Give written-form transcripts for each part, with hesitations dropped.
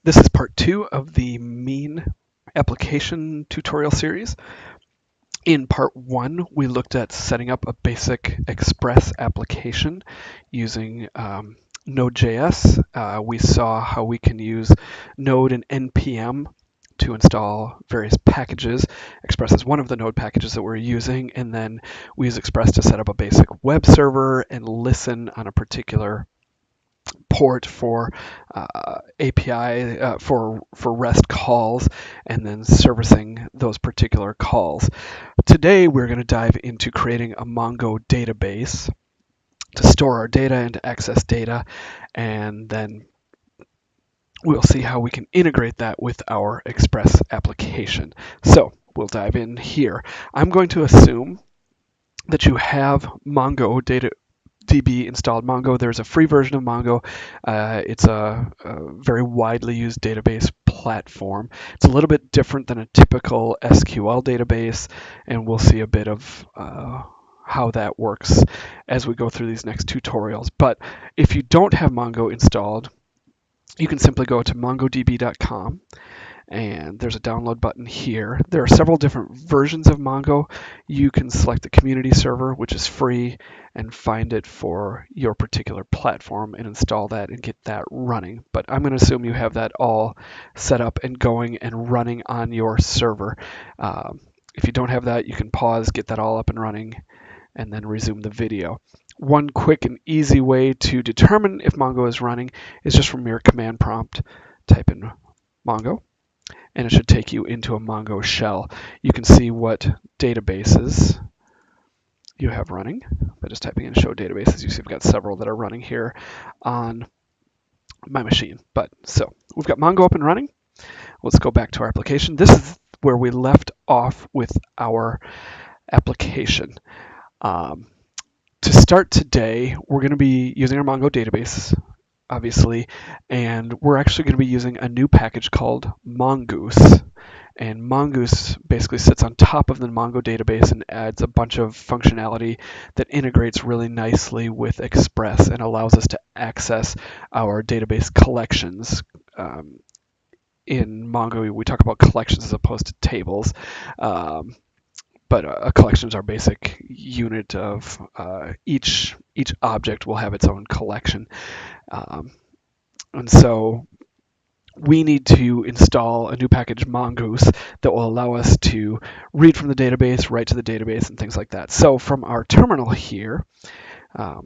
This is part 2 of the mean application tutorial series. In part 1, we looked at setting up a basic Express application using Node.js. We saw how we can use Node and NPM to install various packages. Express is one of the Node packages that we're using, and then we use Express to set up a basic web server and listen on a particular port for API for REST calls, and then servicing those particular calls. Today we're going to dive into creating a Mongo database to store our data and to access data, and then we'll see how we can integrate that with our Express application. So we'll dive in here. I'm going to assume that you have MongoDB installed. There's a free version of Mongo. It's a very widely used database platform. It's a little bit different than a typical SQL database, and we'll see a bit of how that works as we go through these next tutorials. But if you don't have Mongo installed, you can simply go to mongodb.com, and there's a download button here. There are several different versions of Mongo. You can select the community server, which is free, and find it for your particular platform and install that and get that running. But I'm going to assume you have that all set up and going and running on your server. If you don't have that, you can pause, get that all up and running, and then resume the video. One quick and easy way to determine if Mongo is running is just from your command prompt, type in Mongo, and it should take you into a Mongo shell. You can see what databases you have running by just typing in show databases. You see I've got several that are running here on my machine. So we've got Mongo up and running. Let's go back to our application. This is where we left off with our application. To start today, we're going to be using our Mongo database, obviously, and we're actually going to be using a new package called Mongoose. And Mongoose basically sits on top of the Mongo database and adds a bunch of functionality that integrates really nicely with Express and allows us to access our database collections. In Mongo, we talk about collections as opposed to tables. But a collection is our basic unit of each object will have its own collection. And so we need to install a new package, Mongoose, that will allow us to read from the database, write to the database, and things like that. So from our terminal here, we're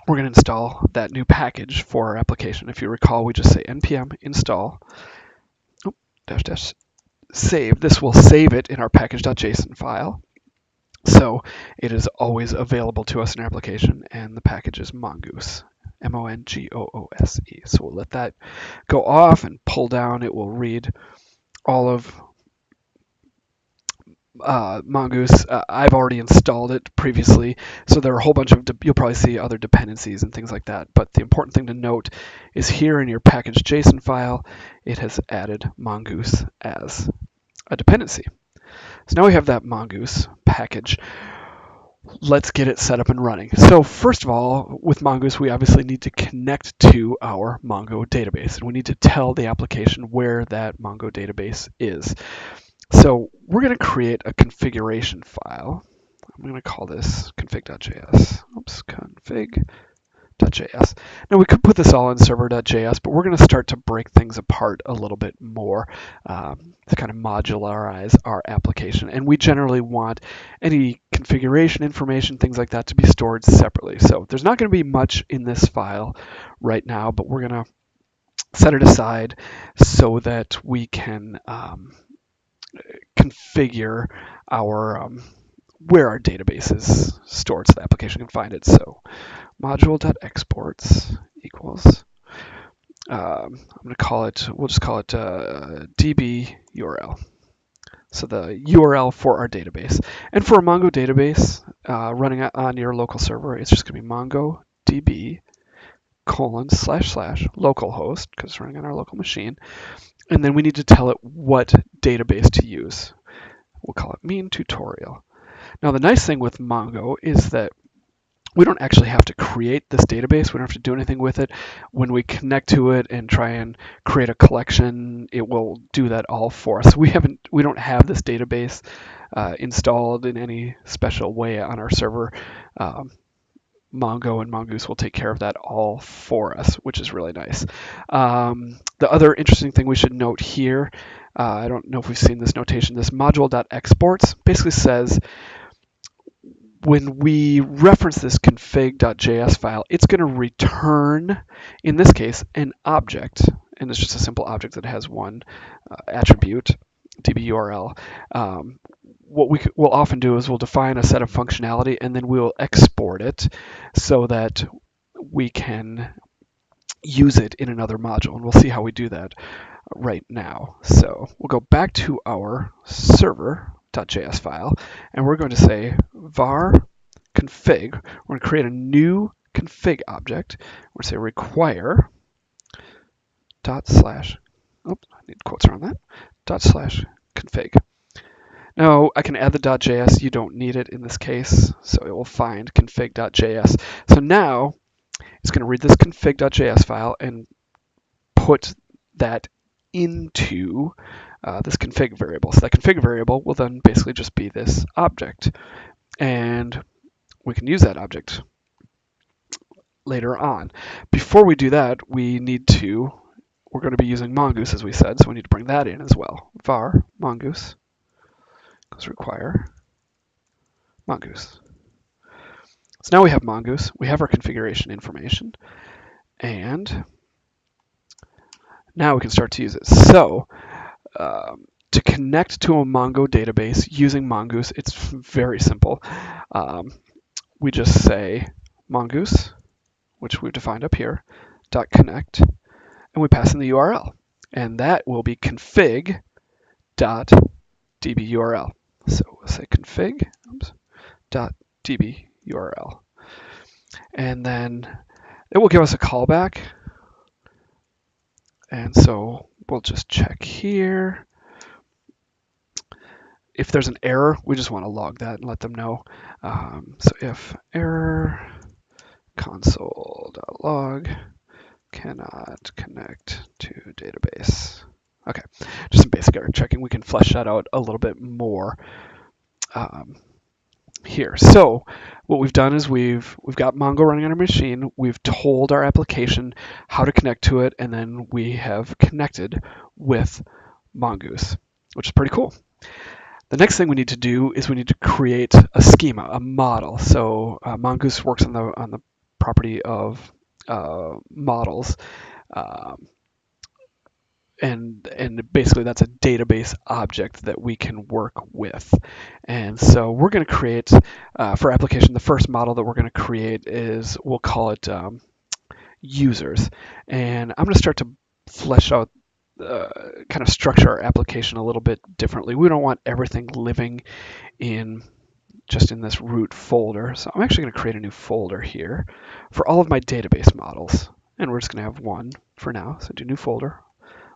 going to install that new package for our application. If you recall, we just say npm install -- save. This will save it in our package.json file. So it is always available to us in our application, and the package is Mongoose, Mongoose. So we'll let that go off and pull down. It will read all of Mongoose. I've already installed it previously, so there are a whole bunch of, you'll probably see other dependencies and things like that. But the important thing to note is here in your package.json file, it has added Mongoose as a dependency. So now we have that Mongoose package. Let's get it set up and running. So first of all, with Mongoose, we obviously need to connect to our Mongo database, and we need to tell the application where that Mongo database is. So we're going to create a configuration file. I'm going to call this config.js. Oops, config.js. Now we could put this all in server.js, but we're going to start to break things apart a little bit more to kind of modularize our application. And we generally want any configuration information, things like that, to be stored separately. So there's not going to be much in this file right now, but we're going to set it aside so that we can configure our where our database is stored so the application can find it. So module.exports equals, I'm going to call it, we'll just call it db URL. So the URL for our database. And for a Mongo database running on your local server, it's just going to be MongoDB : //localhost, because it's running on our local machine. And then we need to tell it what database to use. We'll call it mean tutorial. Now the nice thing with Mongo is that we don't actually have to create this database. We don't have to do anything with it. When we connect to it and try and create a collection, it will do that all for us. We don't have this database installed in any special way on our server. Mongo and Mongoose will take care of that all for us, which is really nice. The other interesting thing we should note here, I don't know if we've seen this notation, this module.exports basically says when we reference this config.js file, it's going to return, in this case, an object. And it's just a simple object that has one attribute, db_url. What we'll often do is we'll define a set of functionality and then we'll export it so that we can use it in another module. And we'll see how we do that right now. So we'll go back to our server.js file and we're going to say var config. We're going to create a new config object. We're going to say require dot slash, oops, I need quotes around that, dot slash config. Now I can add the .js, you don't need it in this case, so it will find config.js. So now it's going to read this config.js file and put that into this config variable. So that config variable will then basically just be this object. And we can use that object later on. Before we do that, we're going to be using Mongoose as we said, so we need to bring that in as well. Var Mongoose goes require Mongoose. So now we have Mongoose, we have our configuration information, and now we can start to use it. So to connect to a Mongo database using Mongoose, it's very simple. We just say Mongoose, which we've defined up here, .connect, and we pass in the URL. And that will be config.db_url. So we'll say config.db_url. And then it will give us a callback. And so we'll just check here. If there's an error, we just want to log that and let them know. So if error console.log cannot connect to database. Okay, just some basic error checking. We can flesh that out a little bit more here. So what we've done is we've got Mongo running on our machine. We've told our application how to connect to it, and then we have connected with Mongoose, which is pretty cool. The next thing we need to do is we need to create a schema, a model. So Mongoose works on the property of models, and basically that's a database object that we can work with. And so we're going to create for application, the first model that we're going to create is, we'll call it users. And I'm going to start to flesh out kind of structure our application a little bit differently. We don't want everything living just in this root folder. So I'm actually going to create a new folder here for all of my database models. And we're just going to have one for now. So do new folder,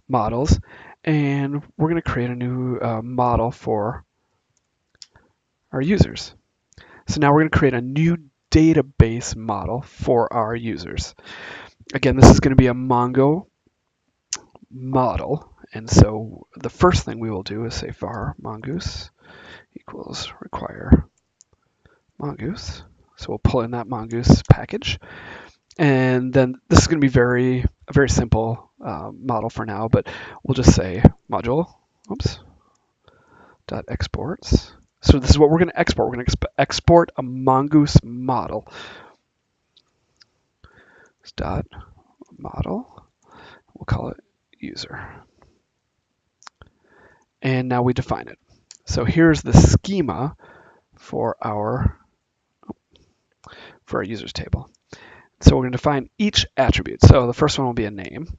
models, and we're going to create a new model for our users. So now we're going to create a new database model for our users. Again, this is going to be a Mongo model, and so the first thing we will do is say var mongoose equals require mongoose. So we'll pull in that mongoose package, and then this is going to be a very simple model for now, but we'll just say module dot exports. So this is what we're going to export. We're going to export a Mongoose model. Dot model. We'll call it user. And now we define it. So here's the schema for our users table. So we're going to define each attribute. So the first one will be a name.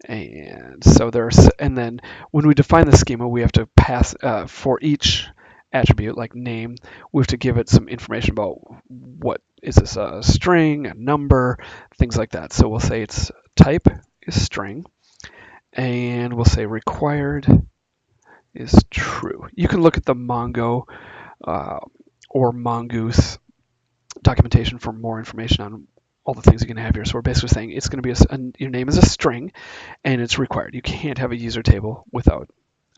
And then when we define the schema, we have to pass for each attribute, like name, we have to give it some information about what is this, a string, a number, things like that. So we'll say its type is string, and we'll say required is true. You can look at the Mongo or Mongoose documentation for more information on all the things you can have here. So we're basically saying it's going to be your name is a string, and it's required. You can't have a user table without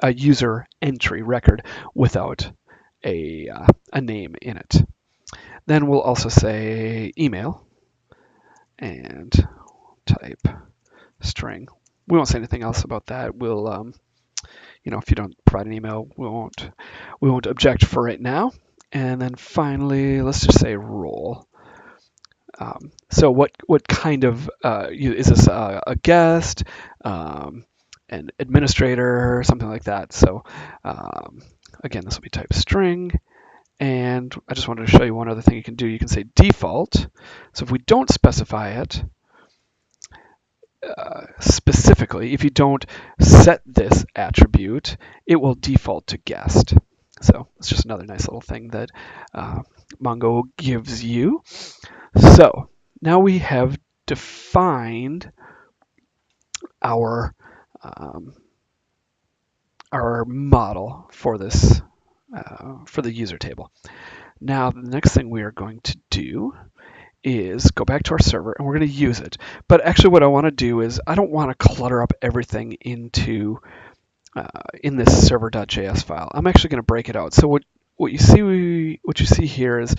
a user entry record without a name in it. Then we'll also say email and type string. We won't say anything else about that. We'll, if you don't provide an email, we won't object for right now. And then finally, let's just say role. So what kind of is this a guest, an administrator, something like that? So again, this will be type string. And I just wanted to show you one other thing you can do. You can say default. So if we don't specify it specifically, if you don't set this attribute, it will default to guest. So it's just another nice little thing that Mongo gives you. So now we have defined our model for this for the user table. Now the next thing we are going to do is go back to our server, and we're going to use it. But actually what I want to do is I don't want to clutter up everything into in this server.js file. I'm actually going to break it out. So what you see here is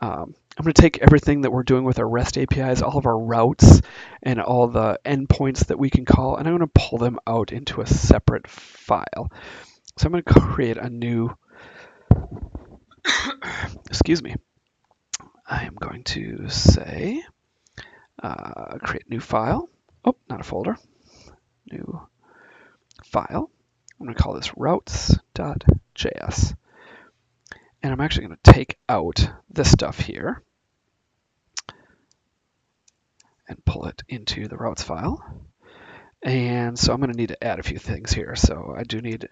I'm going to take everything that we're doing with our REST APIs, all of our routes, and all the endpoints that we can call, and I'm going to pull them out into a separate file. So I'm going to create a new, excuse me, I am going to say, create new file. Oh, not a folder, new file. I'm going to call this routes.js. And I'm actually going to take out this stuff here and pull it into the routes file. And so I'm going to need to add a few things here. So I do need,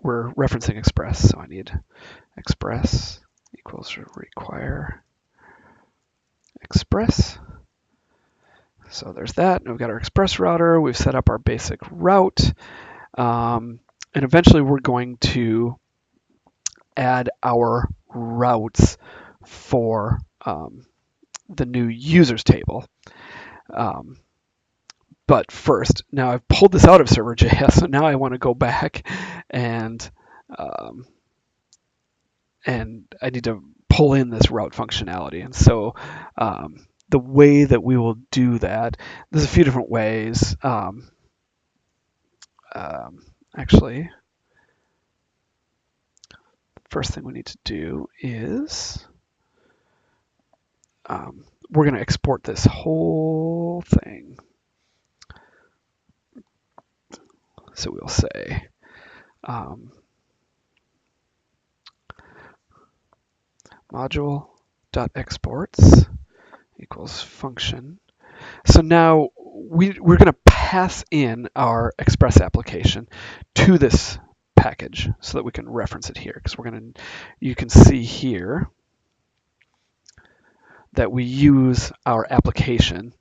we're referencing Express, so I need Express equals require Express. So there's that. And we've got our Express router. We've set up our basic route. And eventually we're going to add our routes for the new users table. But first, now I've pulled this out of server.js, so now I want to go back and I need to pull in this route functionality. And so the way that we will do that, there's a few different ways. Actually, first thing we need to do is we're going to export this whole thing. So we'll say module.exports equals function. So now we're going to pass in our Express application to this package so that we can reference it here, because you can see here that we use our application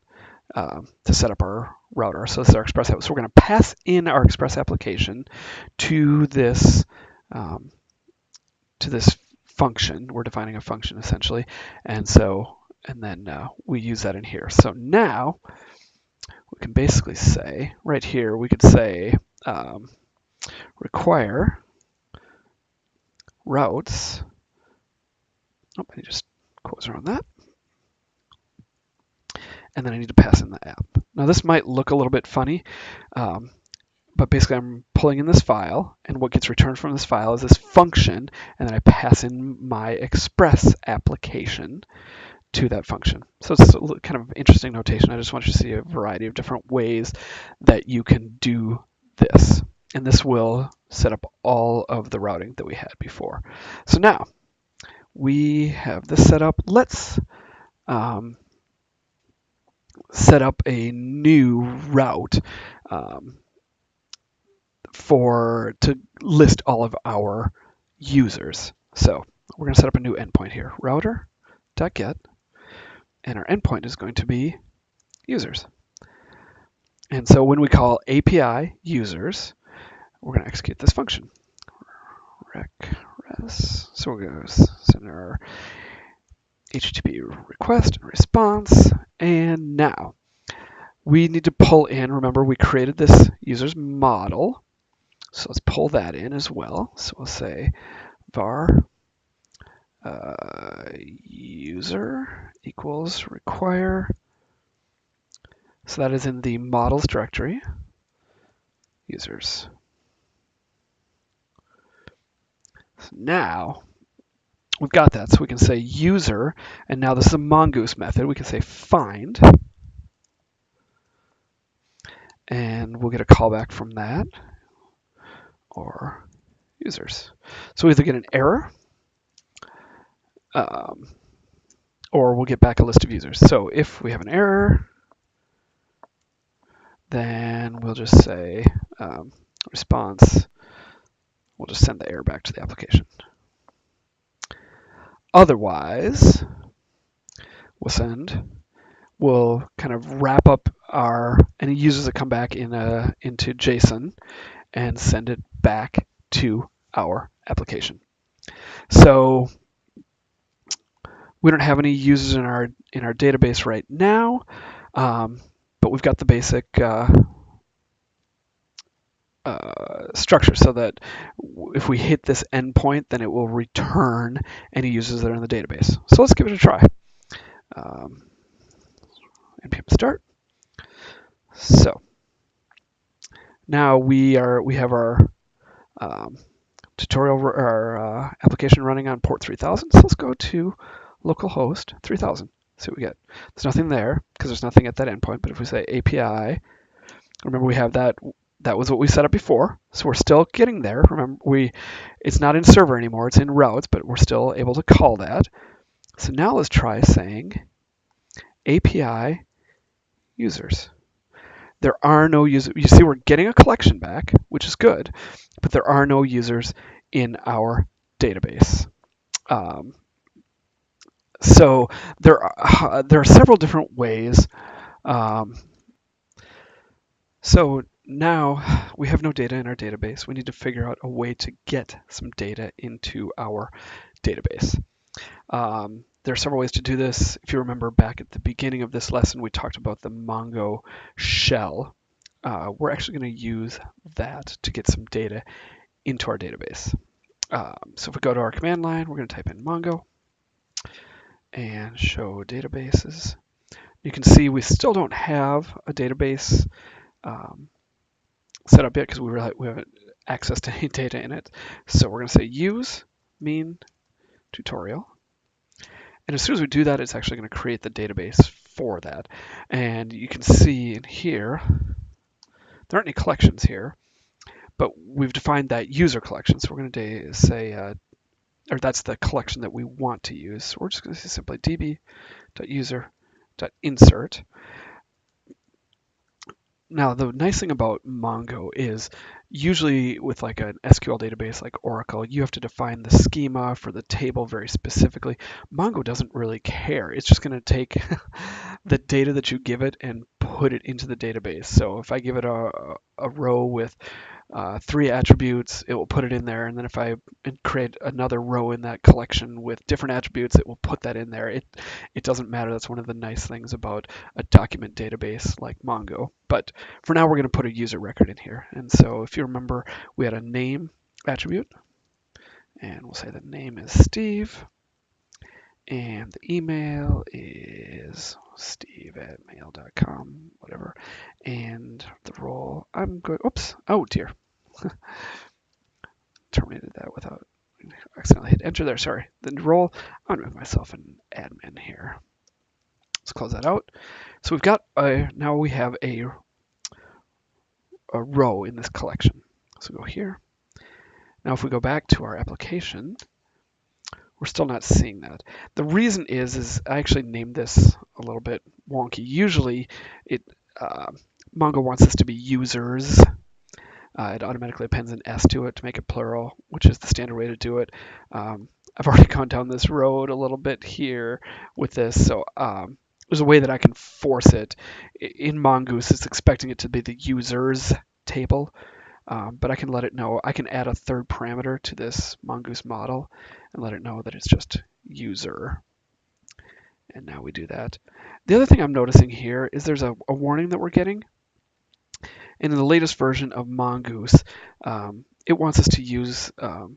to set up our router. So this is our Express app. So we're going to pass in our Express application to this function. We're defining a function essentially, and then we use that in here. So now we can basically say right here, we could say require routes. Oh, I need to just close around that. And then I need to pass in the app. Now this might look a little bit funny, but basically I'm pulling in this file, and what gets returned from this file is this function, and then I pass in my Express application to that function. So it's a kind of interesting notation. I just want you to see a variety of different ways that you can do this. And this will set up all of the routing that we had before. So now we have this set up. Let's set up a new route to list all of our users. So we're going to set up a new endpoint here, router.get, and our endpoint is going to be users. And so when we call API users, we're going to execute this function, rec res. So we're going to send our HTTP request and response. And now we need to pull in, remember we created this user's model. So let's pull that in as well. So we'll say var user equals require. So that is in the models directory, users. So now we've got that. So we can say user, and now this is a Mongoose method. We can say find, and we'll get a callback from that, or users. So we either get an error, or we'll get back a list of users. So if we have an error, then we'll just say response. We'll just send the error back to the application. Otherwise, we'll kind of wrap up any users that come back into JSON and send it back to our application. So we don't have any users in our database right now, but we've got the basic structure so that if we hit this endpoint, then it will return any users that are in the database. So let's give it a try. npm start. So now we have our tutorial, our application running on port 3000. So let's go to localhost 3000. See what we get. There's nothing there because there's nothing at that endpoint. But if we say API, remember we have that. That was what we set up before. So we're still getting there. Remember, it's not in server anymore. It's in routes, but we're still able to call that. So now let's try saying API users. There are no users. You see, we're getting a collection back, which is good, but there are no users in our database. So there are several different ways. So now we have no data in our database. We need to figure out a way to get some data into our database. There are several ways to do this. If you remember back at the beginning of this lesson, we talked about the Mongo shell. We're actually going to use that to get some data into our database. So if we go to our command line, we're going to type in Mongo and show databases. You can see we still don't have a database set up yet because we haven't access to any data in it. So we're going to say use mean tutorial. And as soon as we do that, it's actually going to create the database for that. And you can see in here, there aren't any collections here, but we've defined that user collection. So we're going to say, or that's the collection that we want to use. So we're just going to say simply db.user.insert. Now, the nice thing about Mongo is usually with like an SQL database like Oracle, you have to define the schema for the table very specifically. Mongo doesn't really care. It's just going to take the data that you give it and put it into the database. So if I give it a row with 3 attributes, it will put it in there. And then if I create another row in that collection with different attributes, it will put that in there. It doesn't matter. That's one of the nice things about a document database like Mongo. But for now, we're going to put a user record in here. And so if you remember, we had a name attribute. And we'll say the name is Steve. And the email is steve@mail.com, whatever. And the role, I'm going, oops, oh dear. Terminated that without accidentally hit enter there, sorry. The role, I'm gonna make myself an admin here. Let's close that out. So we've got, now we have a row in this collection. So go here. Now if we go back to our application, we're still not seeing that. The reason is I actually named this a little bit wonky. Usually Mongo wants this to be users. It automatically appends an S to it to make it plural, which is the standard way to do it. I've already gone down this road a little bit here with this, so there's a way that I can force it. In Mongoose, it's expecting it to be the users table, but I can let it know. I can add a third parameter to this Mongoose model and let it know that it's just user. And now we do that. The other thing I'm noticing here is there's a warning that we're getting. And in the latest version of Mongoose, it wants us to use a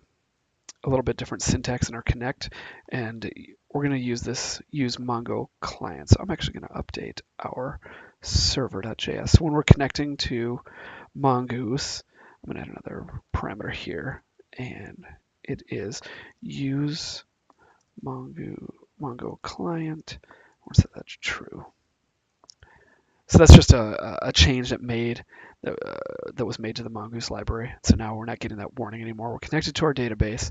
little bit different syntax in our connect, and we're going to use Mongo client. So I'm actually going to update our server.js. So when we're connecting to Mongoose, I'm going to add another parameter here, and it is use Mongo client. We'll set that true. So that's just a change that was made to the Mongoose library. So now we're not getting that warning anymore. We're connected to our database.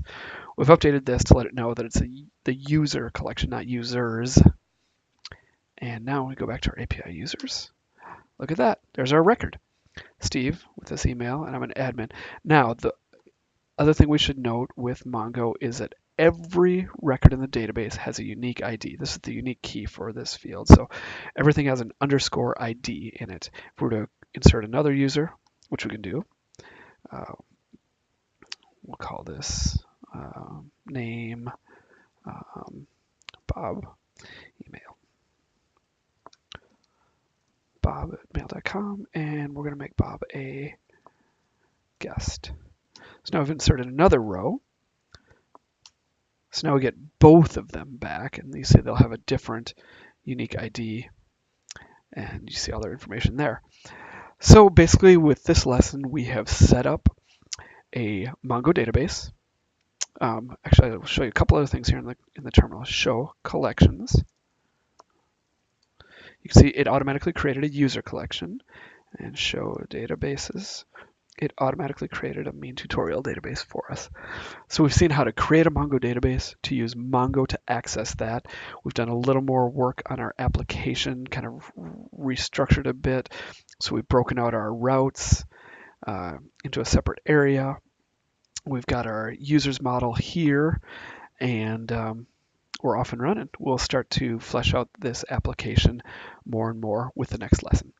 We've updated this to let it know that it's the user collection, not users. And now we go back to our API users. Look at that. There's our record. Steve with this email, and I'm an admin. Now, the other thing we should note with Mongo is that every record in the database has a unique ID. This is the unique key for this field. So everything has an underscore ID in it. If we were to insert another user, which we can do, we'll call this name Bob, email bob@mail.com, and we're going to make Bob a guest. So now I've inserted another row. So now we get both of them back, and you see they'll have a different unique ID, and you see all their information there. So basically with this lesson, we have set up a Mongo database. Actually, I'll show you a couple other things here in the terminal. Show collections. You can see it automatically created a user collection, and show databases. It automatically created a mean tutorial database for us. So we've seen how to create a Mongo database, to use Mongo to access that. We've done a little more work on our application, kind of restructured a bit. So we've broken out our routes into a separate area. We've got our users model here, and we're off and running. We'll start to flesh out this application more and more with the next lesson.